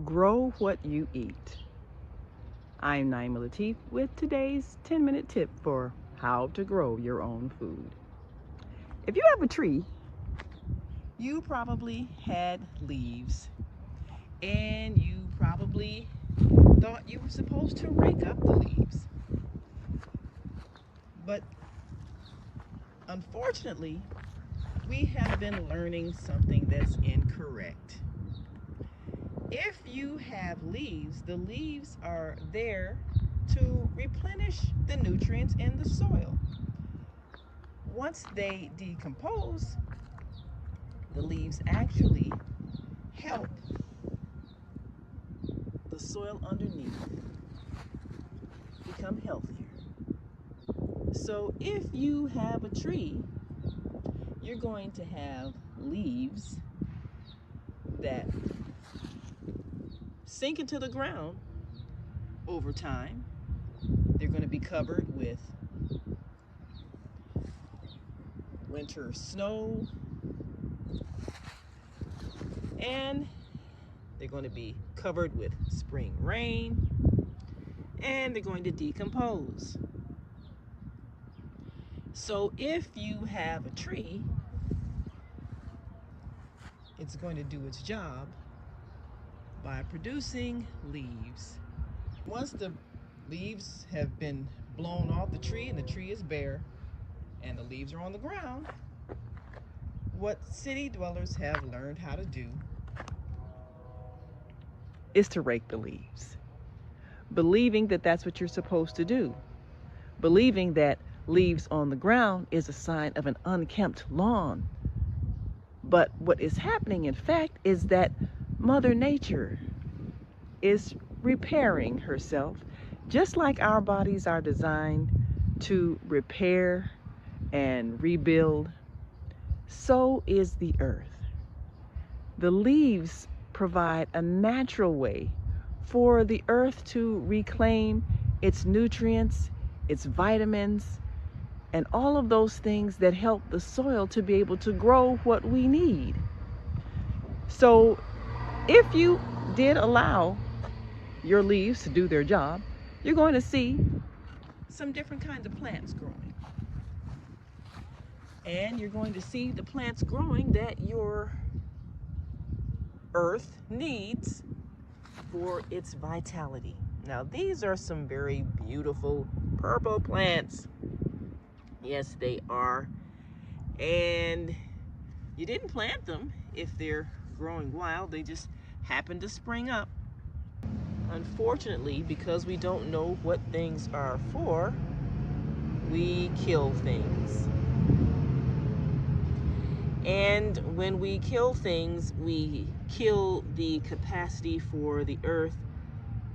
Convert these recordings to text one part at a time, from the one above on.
Grow what you eat. I'm Naima Latif with today's 10-minute tip for how to grow your own food. If you have a tree, you probably had leaves and you probably thought you were supposed to rake up the leaves. But unfortunately, we have been learning something that's incorrect. If you have leaves, the leaves are there to replenish the nutrients in the soil. Once they decompose, the leaves actually help the soil underneath become healthier. So if you have a tree, you're going to have leaves that sink into the ground over time. They're going to be covered with winter snow, and they're going to be covered with spring rain, and they're going to decompose. So if you have a tree, it's going to do its job by producing leaves. Once the leaves have been blown off the tree and the tree is bare and the leaves are on the ground, what city dwellers have learned how to do is to rake the leaves, believing that that's what you're supposed to do, believing that leaves on the ground is a sign of an unkempt lawn. But what is happening, in fact, is that Mother Nature is repairing herself, just like our bodies are designed to repair and rebuild. So is the earth. The leaves provide a natural way for the earth to reclaim its nutrients, its vitamins, and all of those things that help the soil to be able to grow what we need. So if you did allow your leaves to do their job, you're going to see some different kinds of plants growing. And you're going to see the plants growing that your earth needs for its vitality. Now, these are some very beautiful purple plants. Yes, they are. And you didn't plant them if they're growing wild. They just happen to spring up. Unfortunately, because we don't know what things are for, we kill things. And when we kill things, we kill the capacity for the earth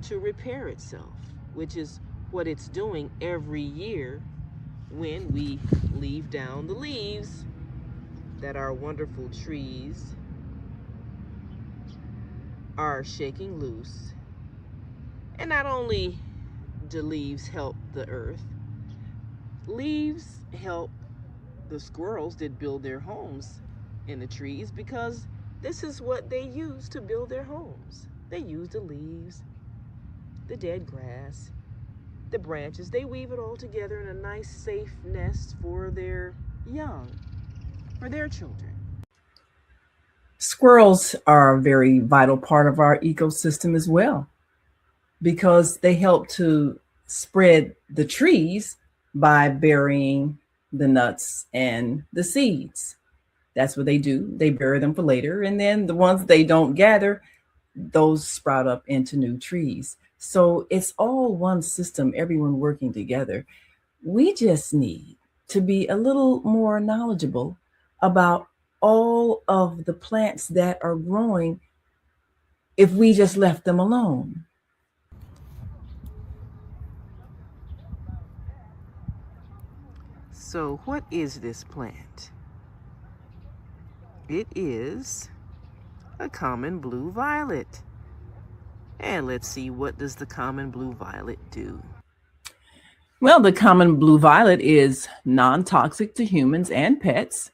to repair itself, which is what it's doing every year when we leave down the leaves that our wonderful trees are shaking loose. And not only do leaves help the earth, leaves help the squirrels that build their homes in the trees, because this is what they use to build their homes. They use the leaves, the dead grass, the branches. They weave it all together in a nice, safe nest for their young, for their children. Squirrels are a very vital part of our ecosystem as well, because they help to spread the trees by burying the nuts and the seeds. That's what they do. They bury them for later. And then the ones they don't gather, those sprout up into new trees. So it's all one system, everyone working together. We just need to be a little more knowledgeable about all of the plants that are growing if we just left them alone. So what is this plant? It is a common blue violet. And let's see, what does the common blue violet do? Well, the common blue violet is non-toxic to humans and pets.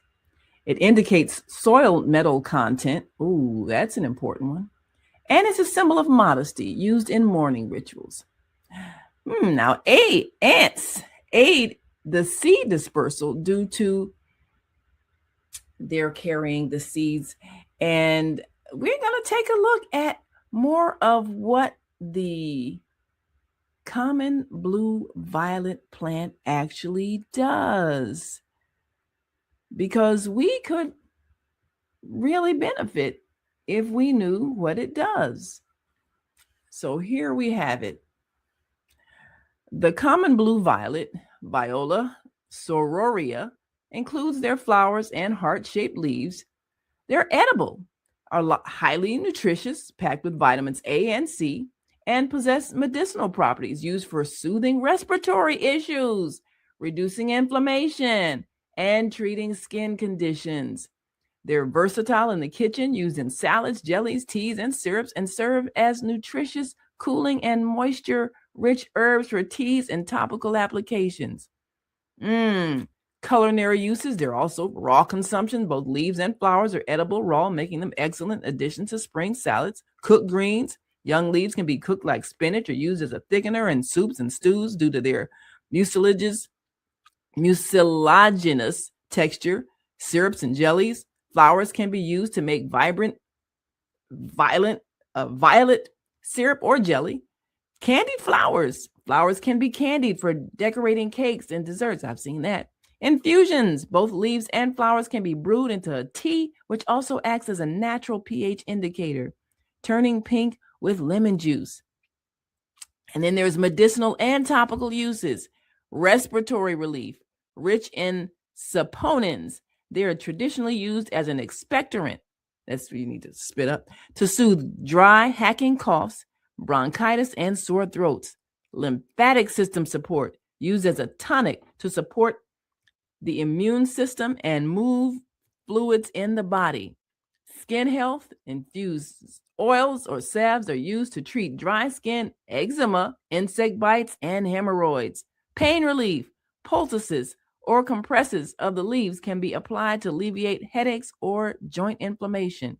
It indicates soil metal content. Ooh, that's an important one. And it's a symbol of modesty used in mourning rituals. Now, ants aid the seed dispersal due to their carrying the seeds. And we're going to take a look at more of what the common blue violet plant actually does, because we could really benefit if we knew what it does. So here we have it. The common blue violet, Viola sororia, includes their flowers and heart-shaped leaves. They're edible, are highly nutritious, packed with vitamins A and C, and possess medicinal properties used for soothing respiratory issues, reducing inflammation, and treating skin conditions. They're versatile in the kitchen, used in salads, jellies, teas, and syrups, and serve as nutritious, cooling, and moisture-rich herbs for teas and topical applications. Culinary uses, they're also raw consumption. Both leaves and flowers are edible raw, making them excellent additions to spring salads. Cooked greens, young leaves can be cooked like spinach or used as a thickener in soups and stews due to their mucilaginous texture. Syrups and jellies. Flowers can be used to make violet syrup or jelly. Candied flowers. Flowers can be candied for decorating cakes and desserts. I've seen that. Infusions. Both leaves and flowers can be brewed into a tea, which also acts as a natural pH indicator, turning pink with lemon juice. And then there's medicinal and topical uses. Respiratory relief, rich in saponins. They are traditionally used as an expectorant. That's what you need to spit up. To soothe dry, hacking coughs, bronchitis, and sore throats. Lymphatic system support, used as a tonic to support the immune system and move fluids in the body. Skin health, infused oils or salves are used to treat dry skin, eczema, insect bites, and hemorrhoids. Pain relief, poultices, or compresses of the leaves can be applied to alleviate headaches or joint inflammation.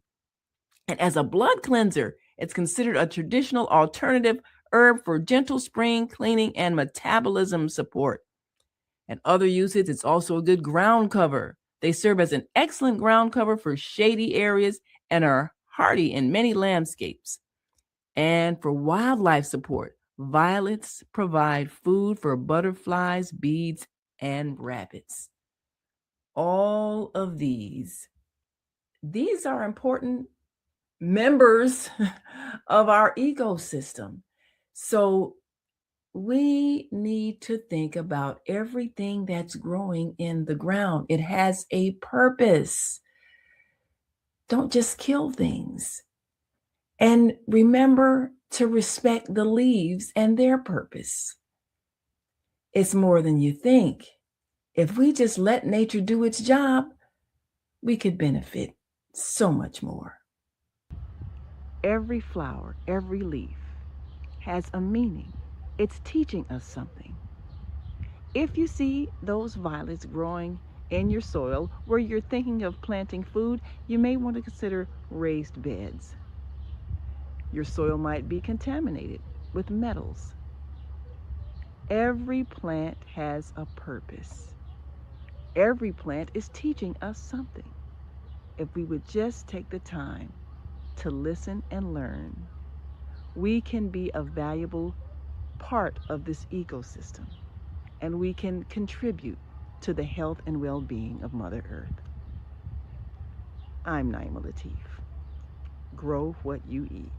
And as a blood cleanser, it's considered a traditional alternative herb for gentle spring cleaning and metabolism support. And other uses, it's also a good ground cover. They serve as an excellent ground cover for shady areas and are hardy in many landscapes. And for wildlife support, violets provide food for butterflies, bees, and rabbits. All of these are important members of our ecosystem. So we need to think about everything that's growing in the ground. It has a purpose. Don't just kill things. And remember to respect the leaves and their purpose. It's more than you think. If we just let nature do its job, we could benefit so much more. Every flower, every leaf has a meaning. It's teaching us something. If you see those violets growing in your soil where you're thinking of planting food, you may want to consider raised beds. Your soil might be contaminated with metals. Every plant has a purpose. Every plant is teaching us something. If we would just take the time to listen and learn, we can be a valuable part of this ecosystem, and we can contribute to the health and well-being of Mother Earth. I'm Naima Latif. Grow what you eat.